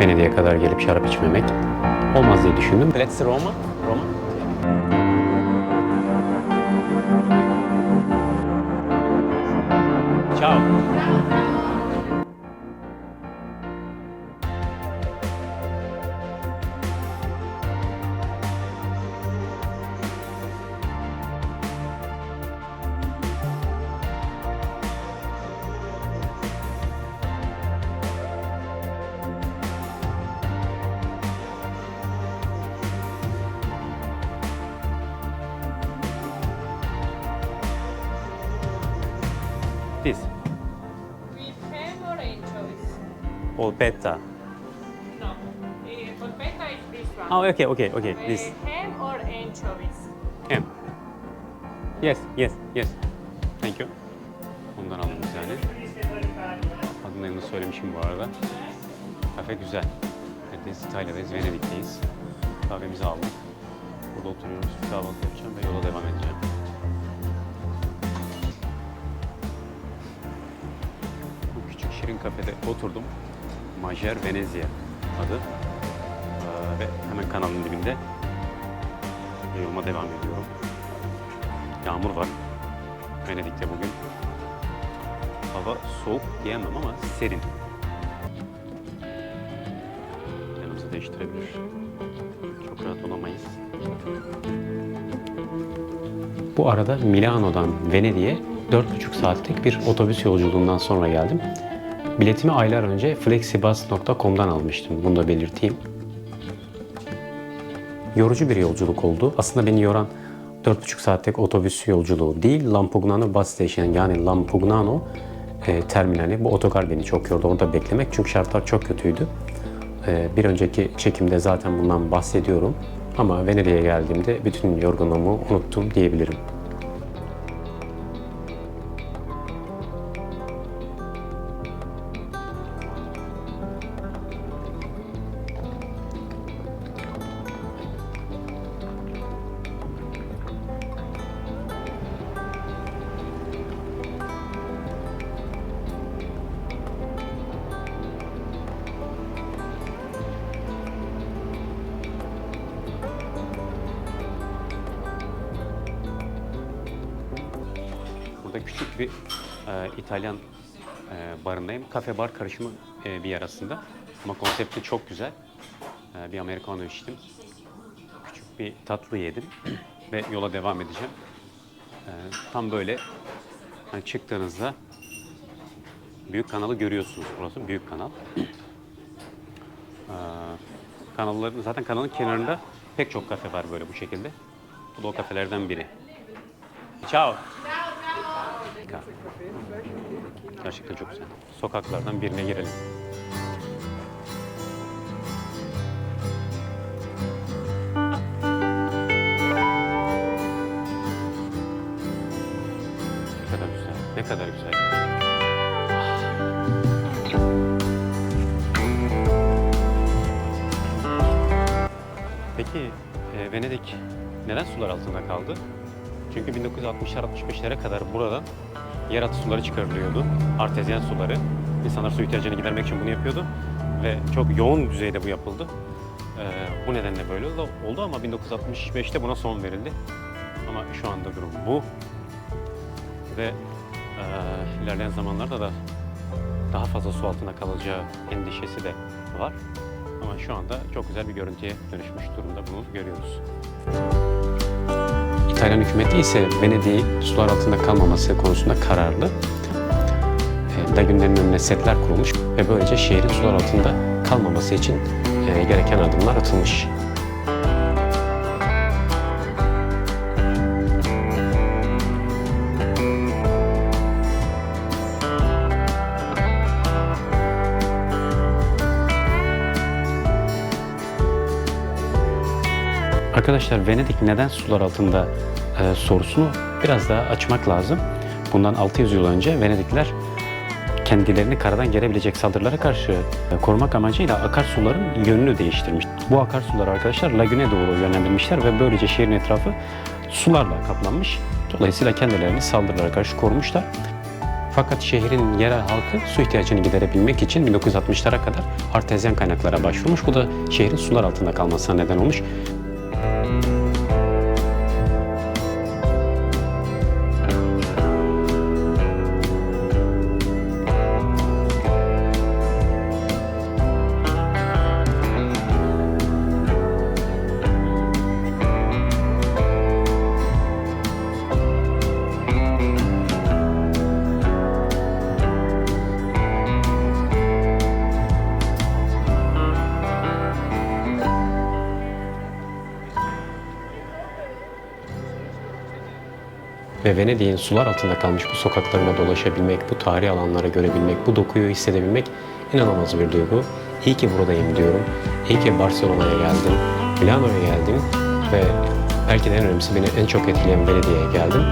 Venedik'e kadar gelip şarap içmemek olmaz diye düşündüm. Let's Roma. Roma. Ciao. This. With ham or anchovies? Polpetta. No. Polpetta is this one. Oh, okay. This. Ham or anchovies? Ham. Yes. Thank you. Ondan aldım yani. Adını yanında söylemişim bu arada. Kafe güzel. Neredeyiz? İtalya'dayız, Venedik'teyiz. Kahvemizi aldık. Burada oturuyoruz, kahvaltı yapacağım ve yola devam edeceğim. Bu küçük şirin kafede oturdum. Majer Venezia adı. Ve hemen kanalın dibinde yoluma devam ediyorum. Yağmur var Venedik'te bugün. Hava soğuk diyemem ama serin. Yanımızı değiştirebilir. Çok rahat olamayız. Bu arada Milano'dan Venedik'e 4,5 saatlik bir otobüs yolculuğundan sonra geldim. Biletimi aylar önce flexibus.com'dan almıştım. Bunu da belirteyim. Yorucu bir yolculuk oldu. Aslında beni yoran 4,5 saatlik otobüs yolculuğu değil, Lampugnano Bus Station yani Lampugnano terminali. Bu otogar beni çok yordu orada beklemek çünkü şartlar çok kötüydü. Bir önceki çekimde zaten bundan bahsediyorum. Ama Venedik'e geldiğimde bütün yorgunluğumu unuttum diyebilirim. Burada küçük bir İtalyan barındayım. Kafe bar karışımı bir yer aslında. Ama konsepti çok güzel. Bir Americano içtim. Küçük bir tatlı yedim. Ve yola devam edeceğim. Tam böyle hani çıktığınızda büyük kanalı görüyorsunuz. Burası büyük kanal. Zaten kanalın kenarında pek çok kafe var böyle bu şekilde. Bu da o kafelerden biri. Ciao. Gerçekten çok güzel. Sokaklardan birine girelim. Ne kadar güzel. Ne kadar güzel. Peki Venedik neden sular altında kaldı? Çünkü 1960'lar 65'lere kadar buradan yeraltı suları çıkarılıyordu. Artezyen suları. İnsanlar su ihtiyacını gidermek için bunu yapıyordu. Ve çok yoğun düzeyde bu yapıldı. Bu nedenle böyle oldu ama 1965'te buna son verildi. Ama şu anda durum bu. Ve ilerleyen zamanlarda da daha fazla su altında kalacağı endişesi de var. Ama şu anda çok güzel bir görüntüye dönüşmüş durumda, bunu görüyoruz. İtalyan hükümeti ise Venedik'in sular altında kalmaması konusunda kararlı. Lagünlerin önüne setler kurulmuş ve böylece şehrin sular altında kalmaması için gereken adımlar atılmış. Arkadaşlar Venedik neden sular altında sorusunu biraz daha açmak lazım. Bundan 600 yıl önce Venedikliler kendilerini karadan gelebilecek saldırılara karşı korumak amacıyla akarsuların yönünü değiştirmiş. Bu akarsuları arkadaşlar lagüne doğru yönlendirmişler ve böylece şehrin etrafı sularla kaplanmış. Dolayısıyla kendilerini saldırılara karşı korumuşlar. Fakat şehrin yerel halkı su ihtiyacını giderebilmek için 1960'lara kadar artezyen kaynaklara başvurmuş. Bu da şehrin sular altında kalmasına neden olmuş. Ve Venedik'in sular altında kalmış bu sokaklarına dolaşabilmek, bu tarihi alanlara görebilmek, bu dokuyu hissedebilmek inanılmaz bir duygu. İyi ki buradayım diyorum. İyi ki Barcelona'ya geldim, Milano'ya geldim ve belki de en önemlisi beni en çok etkileyen Venedik'e geldim.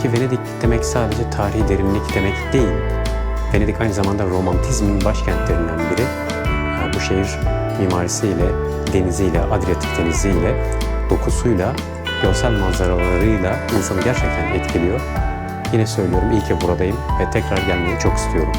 Ki Venedik demek sadece tarihi derinlik demek değil. Venedik aynı zamanda romantizmin başkentlerinden biri. Bu şehir mimarisiyle, deniziyle, Adriyatik deniziyle, dokusuyla, görsel manzaralarıyla insanı gerçekten etkiliyor. Yine söylüyorum, iyi ki buradayım ve tekrar gelmeyi çok istiyorum.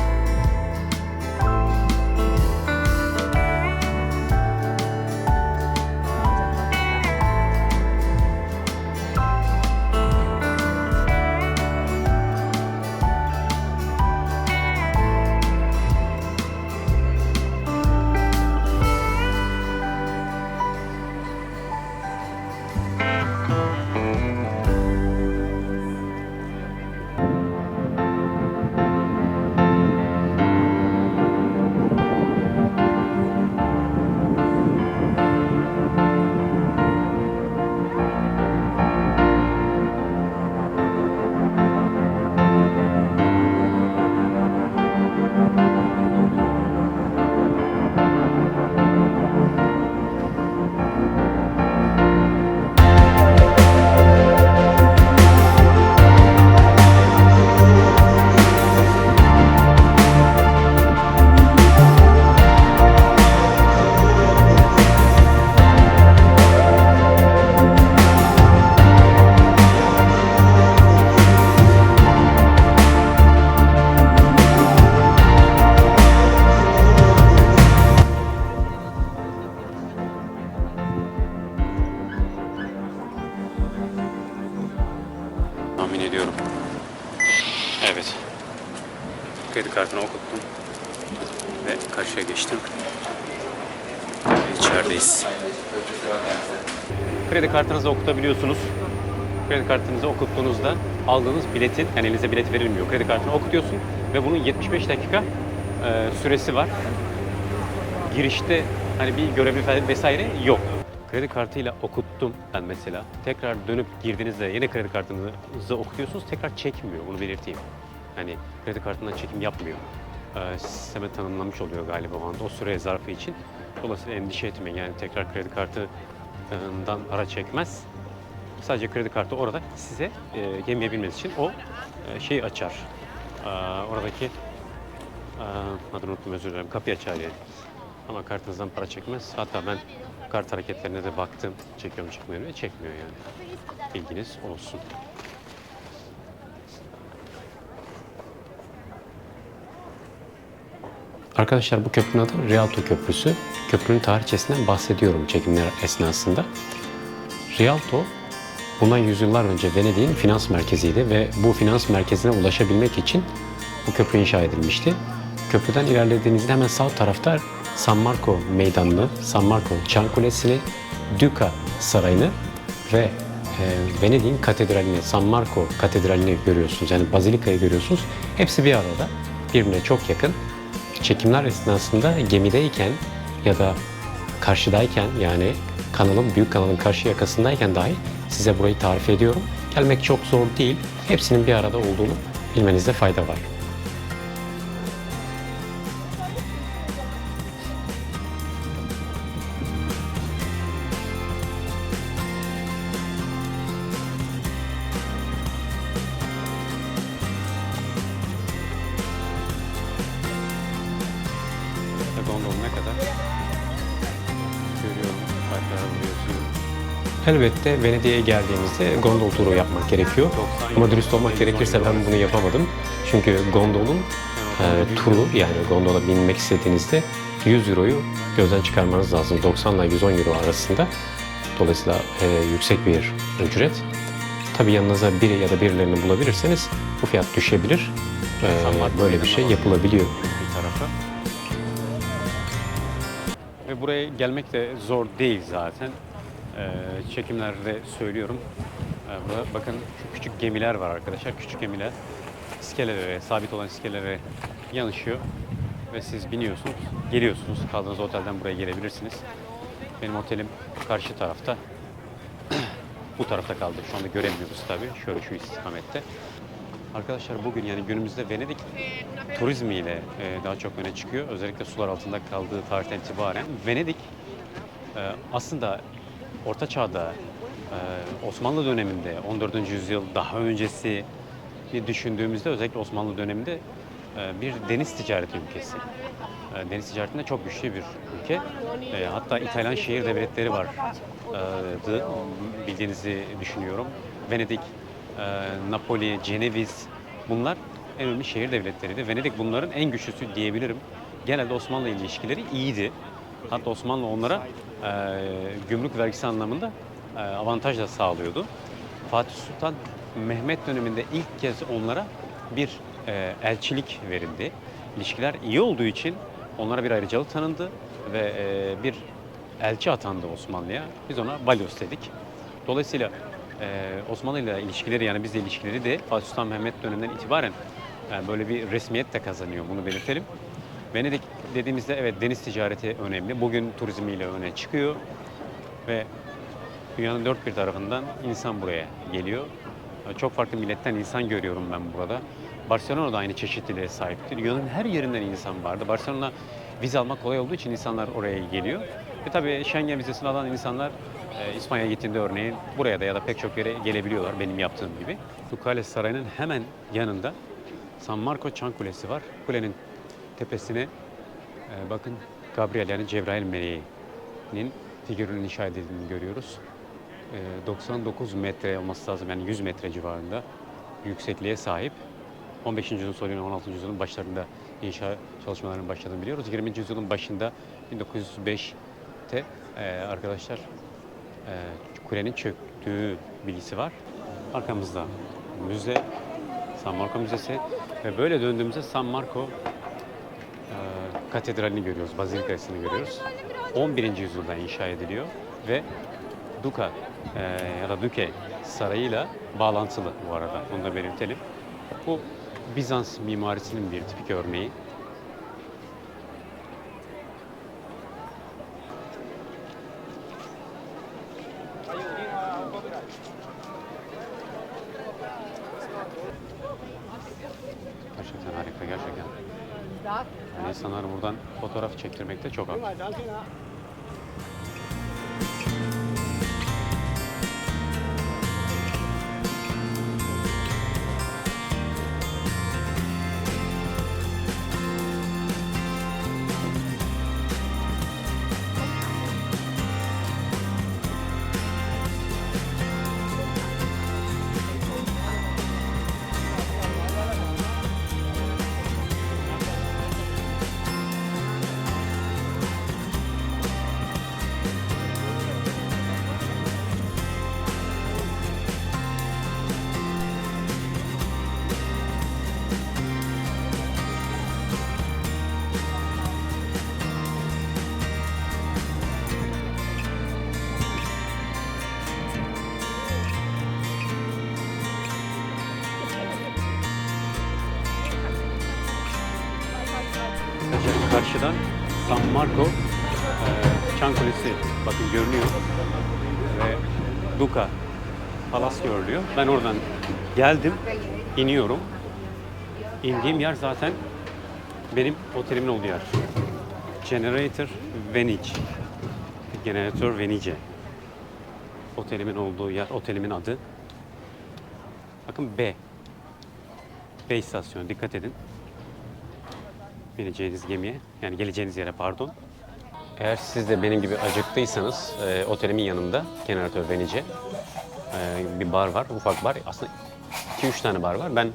Tahmin ediyorum. Evet. Kredi kartını okuttum ve karşıya geçtim. İçerideyiz. Kredi kartınızı okutabiliyorsunuz. Kredi kartınızı okuttuğunuzda aldığınız biletin, yani elinize bilet verilmiyor. Kredi kartını okutuyorsun ve bunun 75 dakika süresi var. Girişte hani bir görevli vesaire yok. Kredi kartıyla okuttum ben mesela. Tekrar dönüp girdiğinizde yine kredi kartınızı okutuyorsunuz. Tekrar çekmiyor. Bunu belirteyim. Hani kredi kartından çekim yapmıyor. Sisteme tanımlamış oluyor galiba o süre zarfı için. Dolayısıyla endişe etmeyin. Yani tekrar kredi kartından para çekmez. Sadece kredi kartı orada size yemeyebilmeniz için o şeyi açar. Oradaki adını unuttum, özür dilerim. Kapıyı açar yani. Ama kartınızdan para çekmez. Hatta ben kart hareketlerine de baktım. Çekiyor mu çekmiyor mu? Çekmiyor yani. Bilginiz olsun. Arkadaşlar bu köprünün adı Rialto Köprüsü. Köprünün tarihçesinden bahsediyorum çekimler esnasında. Rialto bundan yüzyıllar önce Venedik'in finans merkeziydi ve bu finans merkezine ulaşabilmek için bu köprü inşa edilmişti. Köprüden ilerlediğinizde hemen sağ tarafta San Marco Meydanı'nı, San Marco Çan Kulesi'ni, Duca Sarayı'nı ve Venedik'in katedralini, San Marco Katedrali'ni görüyorsunuz. Yani Bazilika'yı görüyorsunuz. Hepsi bir arada, birbirine çok yakın. Çekimler esnasında gemideyken ya da karşıdayken, yani büyük kanalın karşı yakasındayken dahi size burayı tarif ediyorum. Gelmek çok zor değil. Hepsinin bir arada olduğunu bilmenizde fayda var. gondol ne kadar? Görüyorum. Kartlara vuruyorsun. Elbette Venedik'e geldiğinizde gondol turu yapmak gerekiyor. Ama dürüst olmak gerekirse ben bunu yapamadım. Çünkü gondolun turu, yani gondola binmek istediğinizde 100 euroyu gözden çıkarmanız lazım. 90 ile 110 euro arasında. Dolayısıyla yüksek bir ücret. Tabii yanınıza biri ya da birilerini bulabilirseniz bu fiyat düşebilir. Böyle bir şey yapılabiliyor. Bir tarafa. Ve buraya gelmek de zor değil zaten. Çekimlerde söylüyorum. Bakın şu küçük gemiler var arkadaşlar. Küçük gemiler iskelelere, sabit olan iskelelere yanaşıyor. Ve siz biniyorsunuz, geliyorsunuz. Kaldığınız otelden buraya gelebilirsiniz. Benim otelim karşı tarafta. Bu tarafta kaldı. Şu anda göremiyoruz tabii. Şöyle şu istikamette. Arkadaşlar bugün yani günümüzde Venedik turizmiyle daha çok öne çıkıyor. Özellikle sular altında kaldığı tarihten itibaren. Venedik aslında Orta Çağ'da, Osmanlı döneminde, 14. yüzyıl daha öncesi düşündüğümüzde özellikle Osmanlı döneminde bir deniz ticareti ülkesi. Deniz ticaretinde çok güçlü bir ülke. Hatta İtalyan şehir devletleri var. Bildiğinizi düşünüyorum. Venedik, Napoli, Ceneviz, bunlar en önemli şehir devletleriydi. Venedik bunların en güçlüsü diyebilirim. Genelde Osmanlı ile ilişkileri iyiydi. Hatta Osmanlı onlara gümrük vergisi anlamında avantaj da sağlıyordu. Fatih Sultan Mehmet döneminde ilk kez onlara bir elçilik verildi. İlişkiler iyi olduğu için onlara bir ayrıcalık tanındı ve bir elçi atandı Osmanlı'ya. Biz ona Balyos dedik. Dolayısıyla Osmanlı ile ilişkileri, yani bizle ilişkileri de Fatih Sultan Mehmet döneminden itibaren böyle bir resmiyet de kazanıyor. Bunu belirtelim. Venedik dediğimizde evet deniz ticareti önemli. Bugün turizmiyle öne çıkıyor ve dünyanın dört bir tarafından insan buraya geliyor. Çok farklı milletten insan görüyorum ben burada. Barcelona da aynı çeşitliliğe sahiptir. Dünyanın her yerinden insan vardı. Barcelona vize almak kolay olduğu için insanlar oraya geliyor. Ve tabii Schengen vizesini alan insanlar İspanya'ya gittiğinde örneğin buraya da ya da pek çok yere gelebiliyorlar benim yaptığım gibi. Ducales Sarayı'nın hemen yanında San Marco Çan Kulesi var. Kulenin tepesine bakın Gabriel, yani Cebrail meleğinin figürünün inşa edildiğini görüyoruz. 99 metre olması lazım, yani 100 metre civarında yüksekliğe sahip. 15. yüzyılın sonuyla 16. yüzyılın başlarında inşa çalışmalarının başladığını biliyoruz. 20. yüzyılın başında 1905'te arkadaşlar kulenin çöktüğü bilgisi var. Arkamızda müze, San Marco Müzesi ve böyle döndüğümüzde San Marco katedralini görüyoruz, bazilikasını görüyoruz. 11. yüzyılda inşa ediliyor ve Duca ya da Duke sarayıyla bağlantılı bu arada. Bunu da belirtelim. Bu Bizans mimarisinin bir tipik örneği. Gerçekten harika, gerçekten. Yani insanlar buradan fotoğraf çektirmekte çok aktif. Karşıdan San Marco Çan Kulesi bakın görünüyor ve Duca Palas görülüyor. Ben oradan geldim, iniyorum. İndiğim yer zaten benim otelimin olduğu yer. Generator Venice. Generator Venice. Otelimin olduğu yer, otelimin adı. Bakın B. B istasyonu, dikkat edin. bineceğiniz gemiye, yani geleceğiniz yere pardon. Eğer siz de benim gibi acıktıysanız otelimin yanında Generatör Venice bir bar var, ufak bar. Aslında 2-3 tane bar var. Ben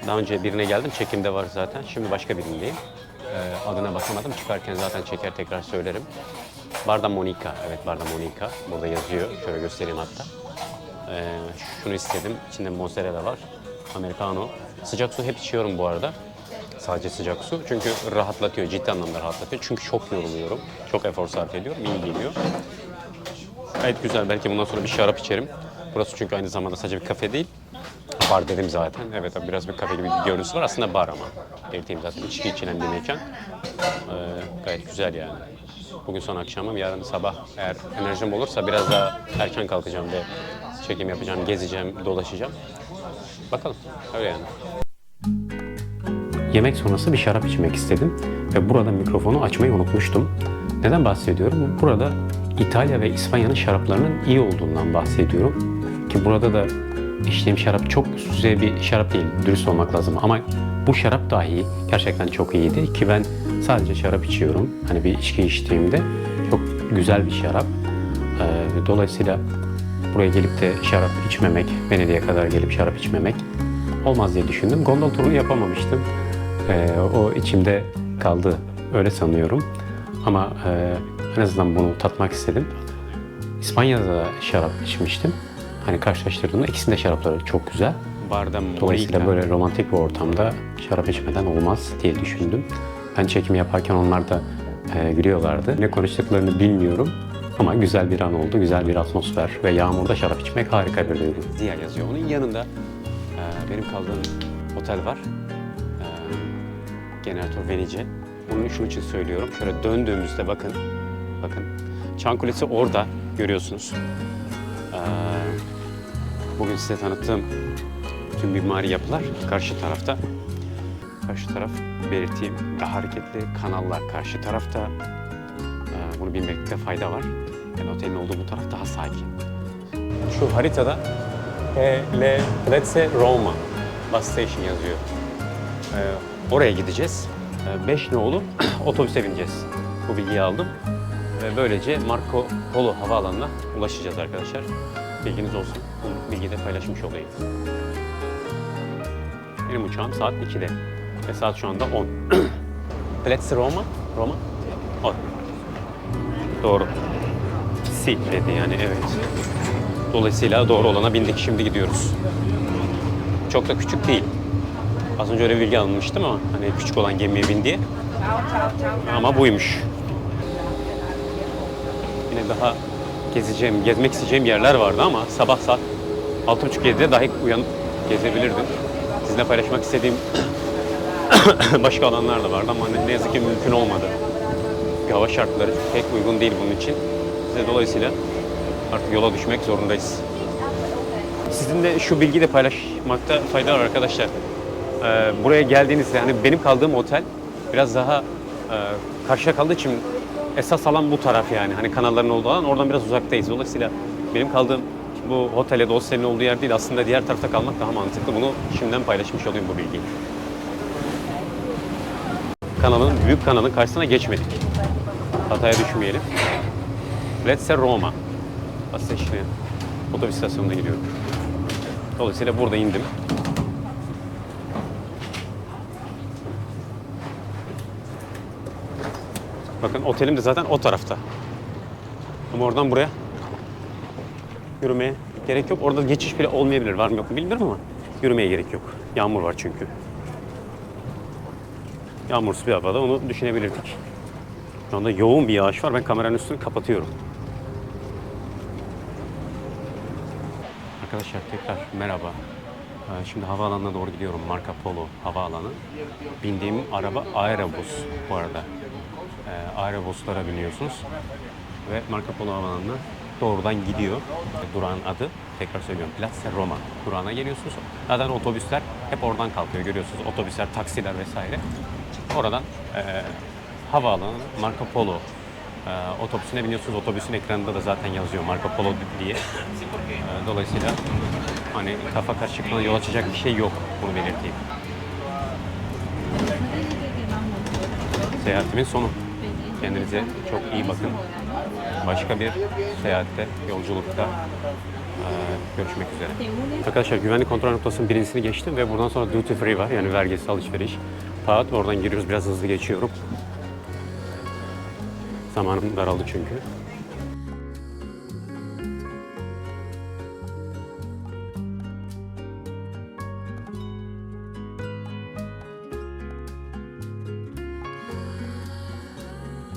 daha önce birine geldim, çekimde var zaten. Şimdi başka birindeyim. Adına bakamadım. Çıkarken zaten çeker tekrar söylerim. Barda Monica, evet Barda Monica. Burada yazıyor. Şöyle göstereyim hatta. Şunu istedim. İçinde mozzarella var. Americano. Sıcak su hep içiyorum bu arada. Sadece sıcak su. Çünkü rahatlatıyor, ciddi anlamda rahatlatıyor. Çünkü çok yoruluyorum. Çok efor sarf ediyorum. İyi geliyor. Gayet güzel. Belki bundan sonra bir şarap içerim. Burası çünkü aynı zamanda sadece bir kafe değil. Bar dedim zaten. Evet biraz bir kafe gibi bir görüntüsü var. Aslında bar ama. Belirteyim zaten. İçki içilen bir mekan. Gayet güzel yani. Bugün son akşamım. Yarın sabah eğer enerjim olursa biraz daha erken kalkacağım ve çekim yapacağım, gezeceğim, dolaşacağım. Bakalım. Öyle yani. Yemek sonrası bir şarap içmek istedim ve burada mikrofonu açmayı unutmuştum. Neden bahsediyorum? Burada İtalya ve İspanya'nın şaraplarının iyi olduğundan bahsediyorum. Ki burada da içtiğim şarap çok üst düzey bir şarap değil, dürüst olmak lazım. Ama bu şarap dahi gerçekten çok iyiydi ki ben sadece şarap içiyorum. Hani bir içki içtiğimde çok güzel bir şarap. Dolayısıyla buraya gelip de şarap içmemek, Venedik'e kadar gelip şarap içmemek olmaz diye düşündüm. Gondol turunu yapamamıştım. O içimde kaldı, öyle sanıyorum. Ama en azından bunu tatmak istedim. İspanya'da da şarap içmiştim. Hani karşılaştırdığımda ikisinin de şarapları çok güzel. Dolayısıyla böyle romantik bir ortamda şarap içmeden olmaz diye düşündüm. Ben çekim yaparken onlar da gülüyorlardı. Ne konuştuklarını bilmiyorum. Ama güzel bir an oldu, güzel bir atmosfer ve yağmurda şarap içmek harika bir duygu. Ziya yazıyor. Onun yanında benim kaldığım otel var. Generatör Venice. Onun şunun için söylüyorum. Şöyle döndüğümüzde bakın. Çan Kulesi orada görüyorsunuz. Bugün size tanıttığım tüm mimari yapılar karşı tarafta. Karşı taraf belirteyim. Daha hareketli kanallar karşı tarafta. Bunu bilmekte fayda var. Yani otelin olduğu bu taraf daha sakin. Şu haritada Le Plazza Roma Bus Station yazıyor. Oraya gideceğiz. 5 nolu otobüse bineceğiz. Bu bilgiyi aldım. Ve böylece Marco Polo havaalanına ulaşacağız arkadaşlar. Bilginiz olsun. Bu bilgiyi de paylaşmış olayım. Benim uçağım saat 2'de. Ve saat şu anda 10. Plazza Roma. O. Doğru. Si dedi yani evet. Dolayısıyla doğru olana bindik. Şimdi gidiyoruz. Çok da küçük değil. Az önce öyle bir bilgi almıştım ama hani küçük olan gemiye bin diye. Ama buymuş. Yine daha gezmek isteyeceğim yerler vardı ama sabah saat 6.30-7'de dahi uyanıp gezebilirdim. Sizinle paylaşmak istediğim başka alanlar da vardı ama ne yazık ki mümkün olmadı. Hava şartları pek uygun değil bunun için. Size dolayısıyla artık yola düşmek zorundayız. Sizinle şu bilgiyi de paylaşmakta fayda var arkadaşlar. Buraya geldiğinizde hani benim kaldığım otel biraz daha karşıya kaldığı için esas alan bu taraf yani. Hani kanalların olduğu alan oradan biraz uzaktayız. Dolayısıyla benim kaldığım bu otel ya da hostelin olduğu yer değil aslında diğer tarafta kalmak daha mantıklı. Bunu şimdiden paylaşmış olayım bu bilgiyi. Büyük kanalın karşısına geçmedik. Hataya düşmeyelim. Plazza Roma. Aslında işte otobüs istasyonuna gidiyorum. Dolayısıyla burada indim. Bakın otelim de zaten o tarafta. Ama oradan buraya yürümeye gerek yok. Orada geçiş bile olmayabilir. Var mı yok mu bilmiyorum ama yürümeye gerek yok. Yağmur var çünkü. Yağmursuz bir havada onu düşünebilirdik. Şu anda yoğun bir yağış var. Ben kameranın üstünü kapatıyorum. Arkadaşlar tekrar merhaba. Şimdi havaalanına doğru gidiyorum. Marco Polo havaalanı. Bindiğim araba Aerobus bu arada. Aerobuslara biniyorsunuz. Ve Marco Polo havaalanına doğrudan gidiyor. Durağın adı, tekrar söylüyorum, Plazza Roma durağına geliyorsunuz. Zaten otobüsler hep oradan kalkıyor, görüyorsunuz. Otobüsler, taksiler vesaire. Oradan havaalanı Marco Polo otobüsüne biniyorsunuz. Otobüsün ekranında da zaten yazıyor Marco Polo diye. Dolayısıyla hani kafa karışıklığına yol açacak bir şey yok, bunu belirteyim. seyahatimin sonu. Kendinize çok iyi bakın. Başka bir seyahatte, yolculukta görüşmek üzere. Arkadaşlar güvenlik kontrol noktasının birincisini geçtim ve buradan sonra duty free var. Yani vergisiz alışveriş. Oradan giriyoruz. Biraz hızlı geçiyorum. Zamanım daraldı çünkü.